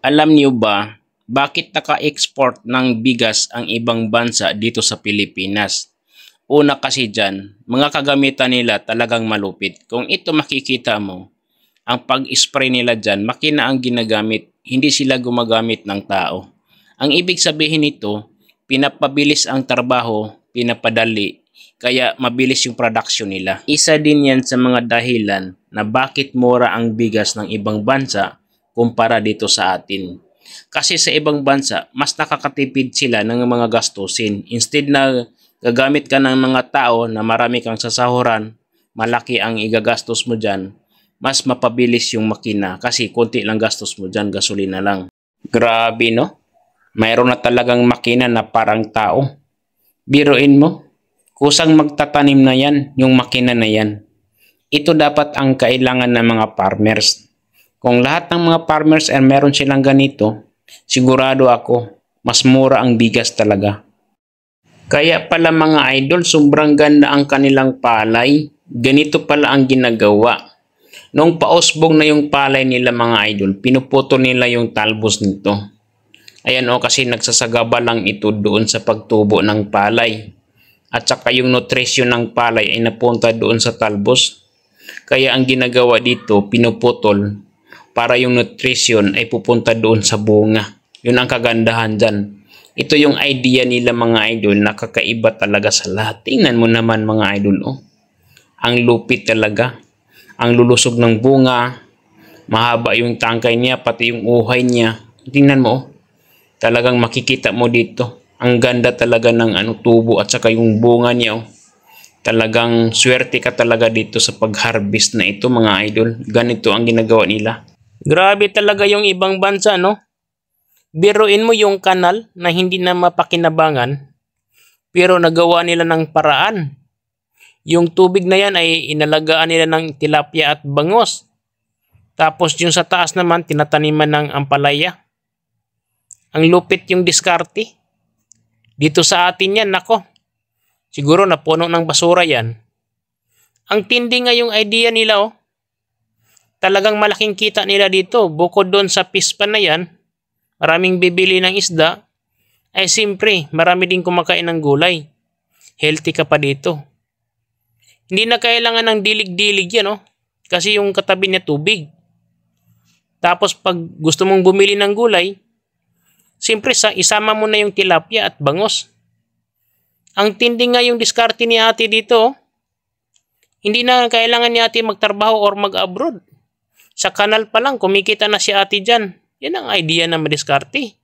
Alam niyo ba bakit naka-export ng bigas ang ibang bansa dito sa Pilipinas? Una kasi dyan, mga kagamitan nila talagang malupit. Kung ito makikita mo, ang pag-spray nila dyan, makina ang ginagamit, hindi sila gumagamit ng tao. Ang ibig sabihin nito, pinapabilis ang trabaho, pinapadali, kaya mabilis yung production nila. Isa din yan sa mga dahilan na bakit mura ang bigas ng ibang bansa kumpara dito sa atin. Kasi sa ibang bansa, mas nakakatipid sila ng mga gastusin. Instead na gagamit ka ng mga tao na marami kang sasahuran, malaki ang igagastos mo dyan, mas mapabilis yung makina kasi konti lang gastos mo dyan, gasolina lang. Grabe no? Mayroon na talagang makina na parang tao. Biruin mo, kusang magtatanim na yan, yung makina na yan. Ito dapat ang kailangan ng mga farmers. Kung lahat ng mga farmers ay meron silang ganito, sigurado ako, mas mura ang bigas talaga. Kaya pala mga idol, sobrang ganda ang kanilang palay. Ganito pala ang ginagawa. Nung pausbong na yung palay nila mga idol, pinuputo nila yung talbos nito. Ayan o, kasi nagsasagaba lang ito doon sa pagtubo ng palay. At saka yung nutrisyon ng palay ay napunta doon sa talbos. Kaya ang ginagawa dito, pinuputol para yung nutrition ay pupunta doon sa bunga. Yun ang kagandahan dyan. Ito yung idea nila mga idol, nakakaiba talaga sa lahat. Tingnan mo naman mga idol, oh. Ang lupit talaga. Ang lulusog ng bunga, mahaba yung tangkay niya, pati yung uhay niya. Tingnan mo, oh. Talagang makikita mo dito. Ang ganda talaga ng tubo at saka yung bunga niya, oh. Talagang swerte ka talaga dito sa pag-harvest na ito mga idol. Ganito ang ginagawa nila. Grabe talaga yung ibang bansa, no? Biruin mo yung kanal na hindi na mapakinabangan, pero nagawa nila ng paraan. Yung tubig na yan ay inalagaan nila ng tilapia at bangos. Tapos yung sa taas naman, tinataniman ng ampalaya. Ang lupit yung diskarte. Dito sa atin yan, nako. Siguro napuno ng basura yan. Ang tindi nga yung idea nila, oh. Talagang malaking kita nila dito. Bukod doon sa pispan na yan, maraming bibili ng isda, ay siyempre, marami din kumakain ng gulay. Healthy ka pa dito. Hindi na kailangan ng dilig-dilig yan, oh. Kasi yung katabi niya tubig. Tapos pag gusto mong bumili ng gulay, siyempre isama mo na yung tilapia at bangos. Ang tindi nga yung diskarte ni ate dito, oh. Hindi na kailangan ni ate magtrabaho or mag-abroad. Sa kanal pa lang, kumikita na si ate dyan. Yan ang idea na madiskarte.